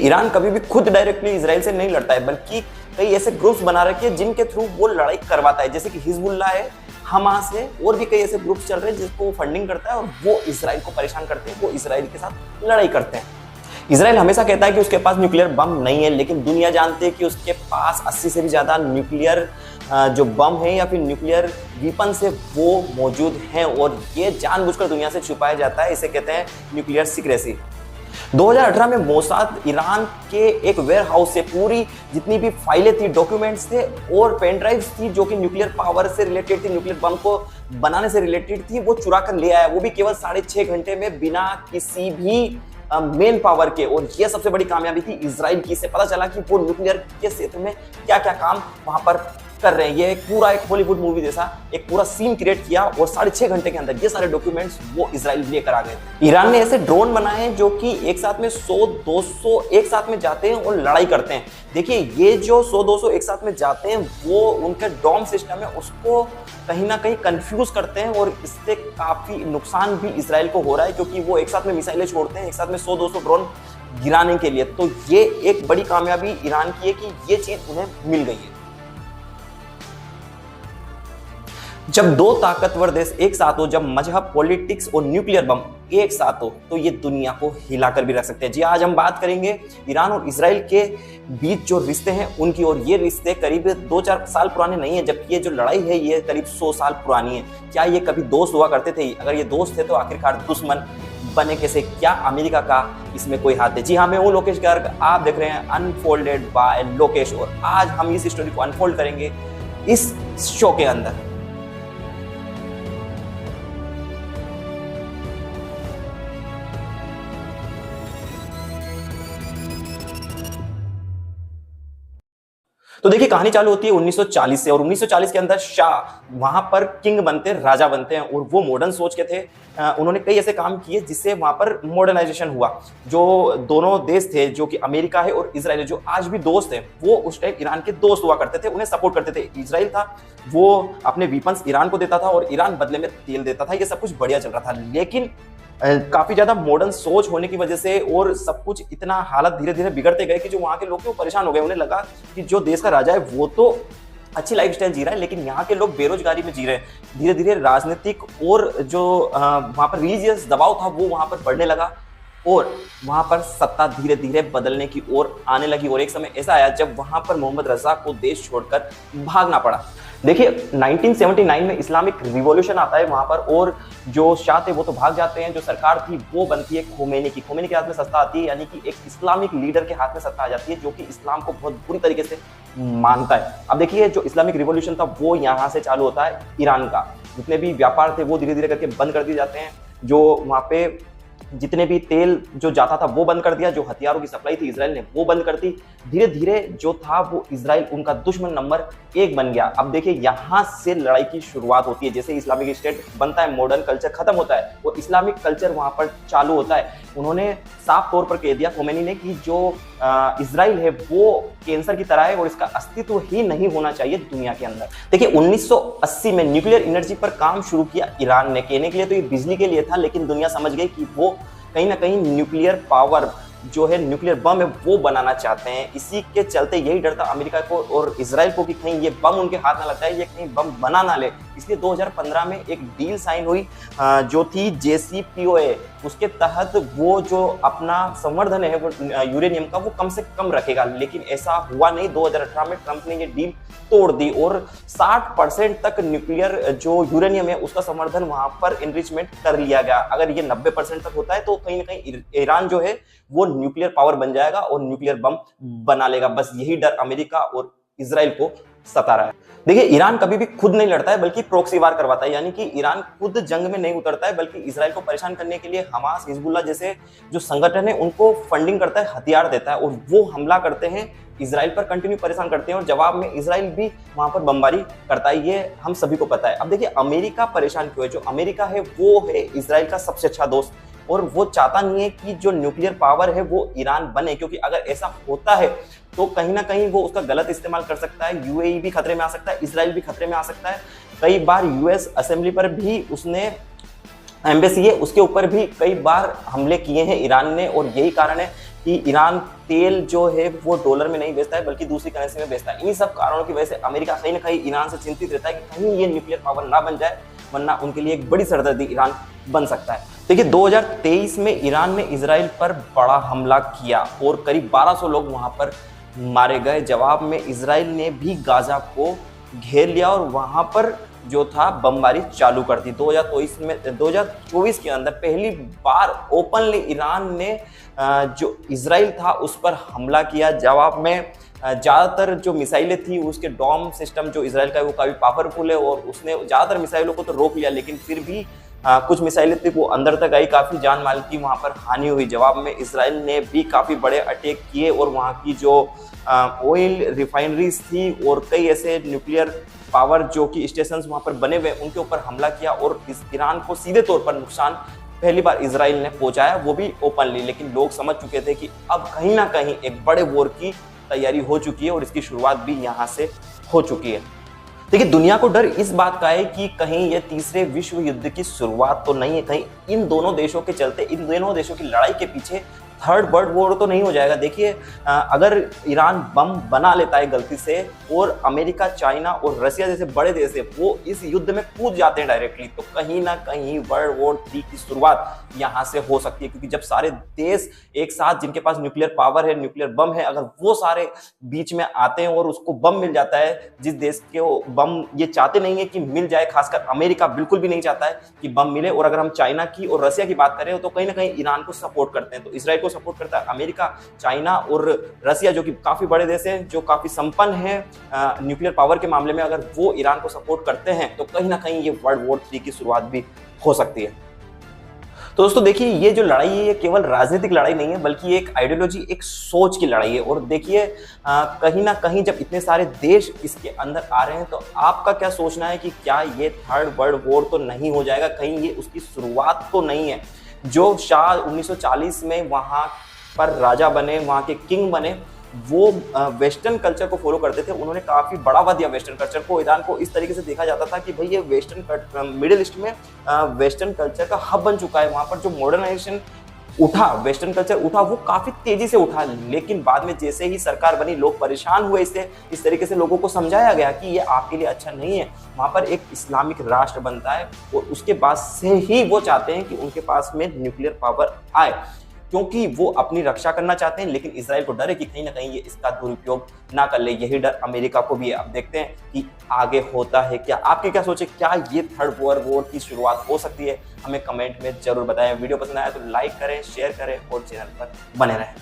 Iran कभी भी खुद डायरेक्टली इसराइल से नहीं लड़ता है, बल्कि कई ऐसे ग्रुप्स बना रखे हैं जिनके थ्रू वो लड़ाई करवाता है, जैसे कि हिजबुल्लाह है, हमास है, और भी कई ऐसे ग्रुप्स चल रहे हैं जिसको फंडिंग करता है और वो इसराइल को परेशान करते हैं, वो इसराइल के साथ लड़ाई करते हैं। इसराइल हमेशा कहता है कि उसके पास न्यूक्लियर बम नहीं है, लेकिन दुनिया जानती है कि उसके पास 80 से भी ज़्यादा न्यूक्लियर जो बम है या फिर न्यूक्लियर वीपन्स है वो मौजूद हैं, और ये जानबूझकर दुनिया से छुपाया जाता है। इसे कहते हैं न्यूक्लियर सीक्रेसी। 2018 में मोसाद ईरान के एक वेयर हाउस से पूरी जितनी भी फाइलें थी, डॉक्यूमेंट्स थे और पेन ड्राइव्स थी जो कि न्यूक्लियर पावर से रिलेटेड थी, न्यूक्लियर बम को बनाने से रिलेटेड थी, वो चुरा कर ले आया, वो भी केवल 6.5 घंटे में, बिना किसी भी मेन पावर के। और ये सबसे बड़ी कामयाबी थी इजराइल की। इससे पता चला कि वो न्यूक्लियर के क्षेत्र में क्या क्या काम वहां पर कर रहे हैं। ये एक हॉलीवुड मूवी जैसा एक पूरा सीन क्रिएट किया और 6.5 घंटे के अंदर ये सारे डॉक्यूमेंट्स वो इजराइल लेकर आ गए। ईरान ने ऐसे ड्रोन बनाए हैं जो कि एक साथ में 100-200 एक साथ में जाते हैं और लड़ाई करते हैं। देखिए, ये जो 100-200 एक साथ में जाते हैं वो उनके डॉम सिस्टम है उसको कहीं ना कहीं कंफ्यूज करते हैं, और इससे काफी नुकसान भी इजराइल को हो रहा है, क्योंकि वो एक साथ में मिसाइलें छोड़ते हैं एक साथ में 100-200 ड्रोन गिराने के लिए। तो ये एक बड़ी कामयाबी ईरान की है कि ये चीज उन्हें मिल गई है। जब दो ताकतवर देश एक साथ हो, जब मजहब, पॉलिटिक्स और न्यूक्लियर बम एक साथ हो, तो ये दुनिया को हिलाकर भी रख सकते हैं। जी, आज हम बात करेंगे ईरान और इजराइल के बीच जो रिश्ते हैं उनकी, और ये रिश्ते करीब 2-4 साल पुराने नहीं है, जबकि ये जो लड़ाई है ये करीब 100 साल पुरानी है। क्या ये कभी दोस्त हुआ करते थे? अगर ये दोस्त थे तो आखिरकार दुश्मन बने कैसे? क्या अमेरिका का इसमें कोई हाथ है? जी हाँ, मैं हूँ लोकेश गर्ग, आप देख रहे हैं अनफोल्डेड बाय लोकेश, और आज हम इस स्टोरी को अनफोल्ड करेंगे इस शो के अंदर। तो देखिए, कहानी चालू होती है 1940 से, और 1940 के अंदर शाह वहां पर किंग बनते हैं, राजा बनते हैं, और वो मॉडर्न सोच के थे। उन्होंने कई ऐसे काम किए जिससे वहां पर मॉडर्नाइजेशन हुआ। जो दोनों देश थे, जो कि अमेरिका है और इजराइल है, जो आज भी दोस्त हैं, वो उस टाइम ईरान के दोस्त हुआ करते थे, उन्हें सपोर्ट करते थे। इजराइल था वो अपने वीपन्स ईरान को देता था और ईरान बदले में तेल देता था। ये सब कुछ बढ़िया चल रहा था, लेकिन काफी ज्यादा मॉडर्न सोच होने की वजह से और सब कुछ इतना हालत धीरे धीरे बिगड़ते गए कि जो वहां के लोग थे वो परेशान हो गए। उन्हें लगा कि जो देश का राजा है वो तो अच्छी लाइफस्टाइल जी रहा है, लेकिन यहाँ के लोग बेरोजगारी में जी रहे हैं। धीरे धीरे राजनीतिक और जो वहां पर रिलीजियस दबाव था वो वहां पर बढ़ने लगा, और वहां पर सत्ता धीरे धीरे बदलने की ओर आने लगी। और एक समय ऐसा आया जब वहां पर मोहम्मद रजा को देश छोड़कर भागना पड़ा। देखिए, 1979 में इस्लामिक रिवॉल्यूशन आता है वहां पर, और जो शाह थे वो तो भाग जाते हैं। जो सरकार थी वो बनती है खोमेनी की। खोमेनी के हाथ में सत्ता आती है, यानी कि एक इस्लामिक लीडर के हाथ में सत्ता आ जाती है जो कि इस्लाम को बहुत बुरी तरीके से मानता है। अब देखिए, जो इस्लामिक रिवॉल्यूशन था वो यहाँ से चालू होता है। ईरान का जितने भी व्यापार थे वो धीरे धीरे करके बंद कर दिए जाते हैं। जो वहां पे जितने भी तेल जो जाता था वो बंद कर दिया। जो हथियारों की सप्लाई थी इजराइल ने वो बंद कर दी। धीरे धीरे जो था वो इजराइल उनका दुश्मन नंबर 1 बन गया। अब देखिए, यहाँ से लड़ाई की शुरुआत होती है। जैसे इस्लामिक स्टेट बनता है, मॉडर्न कल्चर खत्म होता है और इस्लामिक कल्चर वहां पर चालू होता है। उन्होंने साफ तौर पर कह दिया खोमेनी ने कि जो इजराइल है वो कैंसर की तरह है और इसका अस्तित्व ही नहीं होना चाहिए दुनिया के अंदर। देखिए, 1980 में न्यूक्लियर एनर्जी पर काम शुरू किया ईरान ने। कहने के लिए तो ये बिजली के लिए था, लेकिन दुनिया समझ गई कि वो कहीं ना कहीं न्यूक्लियर पावर जो है, न्यूक्लियर बम है, वो बनाना चाहते हैं। इसी के चलते यही डर था अमेरिका को और इजराइल को कि कहीं ये बम उनके हाथ ना लग जाए, ये कहीं बम बना ना ले। इसलिए 2015 में एक डील साइन हुई जो थी JCPOA। उसके तहत वो जो अपना संवर्धन है वो यूरेनियम का वो कम से कम रखेगा, लेकिन ऐसा हुआ नहीं। 2018 में ट्रंप ने ये डील तोड़ दी और 60% तक न्यूक्लियर जो यूरेनियम है उसका संवर्धन वहां पर एनरिचमेंट कर लिया गया। अगर ये 90% तक होता है तो कहीं ना कहीं ईरान जो है वो न्यूक्लियर पावर बन जाएगा और न्यूक्लियर बम बना लेगा। बस यही डर अमेरिका और इजराइल को सता रहा है। देखिए, ईरान कभी भी खुद नहीं लड़ता है बल्कि प्रॉक्सी वार करवाता है, यानी कि ईरान खुद जंग में नहीं उतरता है बल्कि इजराइल को परेशान करने के लिए हमास, हिजबुल्लाह जैसे जो संगठन है उनको फंडिंग करता है, हथियार देता है, और वो हमला करते हैं इजराइल पर, कंटिन्यू परेशान करते हैं, और जवाब में इजराइल भी वहां पर बमबारी करता है। ये हम सभी को पता है। अब देखिए, अमेरिका परेशान क्यों है? जो अमेरिका है वो है इजराइल का सबसे अच्छा दोस्त, और वो चाहता नहीं है कि जो न्यूक्लियर पावर है वो ईरान बने, क्योंकि अगर ऐसा होता है तो कहीं ना कहीं वो उसका गलत इस्तेमाल कर सकता है। UAE भी खतरे में आ सकता है, इजराइल भी खतरे में आ सकता है। कई बार US असेंबली पर भी उसने, एम्बेसी है उसके ऊपर भी कई बार हमले किए हैं ईरान ने, और यही कारण है कि ईरान तेल जो है वो डॉलर में नहीं बेचता है बल्कि दूसरी करेंसी में बेचता है। इन्हीं सब कारणों की वजह से अमेरिका कहीं ना कहीं ईरान से चिंतित रहता है कि कहीं ये न्यूक्लियर पावर ना बन जाए, वरना उनके लिए एक बड़ी सरदर्दी ईरान बन सकता है। देखिए 2023 में ईरान ने इजराइल पर बड़ा हमला किया और करीब 1200 लोग वहां पर मारे गए। जवाब में इजराइल ने भी गाजा को घेर लिया और वहां पर जो था बमबारी चालू कर दी। 2024 के अंदर पहली बार ओपनली ईरान ने जो इजराइल था उस पर हमला किया। जवाब में ज़्यादातर जो मिसाइलें थी उसके डॉम सिस्टम जो इजराइल का है वो काफ़ी पावरफुल है और उसने ज़्यादातर मिसाइलों को तो रोक लिया, लेकिन फिर भी कुछ मिसाइलें थी वो अंदर तक आई, काफ़ी जान माल की वहाँ पर हानि हुई। जवाब में इजराइल ने भी काफ़ी बड़े अटैक किए और वहाँ की जो ऑयल रिफाइनरीज थी और कई ऐसे न्यूक्लियर पावर जो कि स्टेशन वहाँ पर बने हुए उनके ऊपर हमला किया और इस ईरान को सीधे तौर पर नुकसान पहली बार इजराइल ने पहुंचाया, वो भी ओपनली। लेकिन लोग समझ चुके थे कि अब कहीं ना कहीं एक बड़े वॉर की तैयारी हो चुकी है और इसकी शुरुआत भी यहाँ से हो चुकी है। देखिए दुनिया को डर इस बात का है कि कहीं ये तीसरे विश्व युद्ध की शुरुआत तो नहीं है, कहीं इन दोनों देशों के चलते, इन दोनों देशों की लड़ाई के पीछे थर्ड वर्ल्ड वॉर तो नहीं हो जाएगा। देखिए अगर ईरान बम बना लेता है गलती से और अमेरिका, चाइना और रसिया जैसे बड़े देश है वो इस युद्ध में कूद जाते हैं डायरेक्टली, तो कहीं ना कहीं वर्ल्ड वॉर 3 की शुरुआत यहाँ से हो सकती है। क्योंकि जब सारे देश एक साथ जिनके पास न्यूक्लियर पावर है, न्यूक्लियर बम है, अगर वो सारे बीच में आते हैं और उसको बम मिल जाता है, जिस देश के बम ये चाहते नहीं है कि मिल जाए, खासकर अमेरिका बिल्कुल भी नहीं चाहता है कि बम मिले। और अगर हम चाइना की और रसिया की बात करें तो कहीं ना कहीं ईरान को सपोर्ट करते हैं, तो इसराइल को सपोर्ट करता है अमेरिका, चाइना और रसिया जो कि काफी बड़े देश हैं, जो काफी संपन्न है न्यूक्लियर पावर के मामले में। अगर वो ईरान को सपोर्ट करते हैं तो कहीं ना कहीं ये वर्ल्ड वॉर 3 की शुरुआत भी हो सकती है। तो दोस्तों देखिए ये जो लड़ाई है ये केवल राजनीतिक लड़ाई नहीं है बल्कि एक आइडियोलॉजी, एक सोच की लड़ाई है। और देखिए कहीं ना कहीं जब इतने सारे देश इसके अंदर आ रहे हैं तो आपका क्या सोचना है कि क्या ये थर्ड वर्ल्ड वॉर तो नहीं हो जाएगा, कहीं ये उसकी शुरुआत तो नहीं है। जो शाह 1940 में वहाँ पर राजा बने, वहाँ के किंग बने, वो वेस्टर्न कल्चर को फॉलो करते थे, उन्होंने काफ़ी बढ़ावा दिया वेस्टर्न कल्चर को। ईरान को इस तरीके से देखा जाता था कि भाई ये वेस्टर्न मिडिल ईस्ट में वेस्टर्न कल्चर का हब बन चुका है। वहाँ पर जो मॉडर्नाइजेशन उठा, वेस्टर्न कल्चर उठा, वो काफ़ी तेज़ी से उठा। लेकिन बाद में जैसे ही सरकार बनी लोग परेशान हुए इससे, इस तरीके से लोगों को समझाया गया कि ये आपके लिए अच्छा नहीं है। वहाँ पर एक इस्लामिक राष्ट्र बनता है और उसके बाद से ही वो चाहते हैं कि उनके पास में न्यूक्लियर पावर आए, क्योंकि वो अपनी रक्षा करना चाहते हैं। लेकिन इजराइल को डर है कि कहीं ना कहीं ये इसका दुरुपयोग ना कर ले। यही डर अमेरिका को भी है। अब देखते हैं कि आगे होता है क्या। आपके क्या सोचे, क्या ये थर्ड वर्ल्ड वॉर की शुरुआत हो सकती है? हमें कमेंट में जरूर बताएं। वीडियो पसंद आया तो लाइक करें, शेयर करें और चैनल पर बने रहें।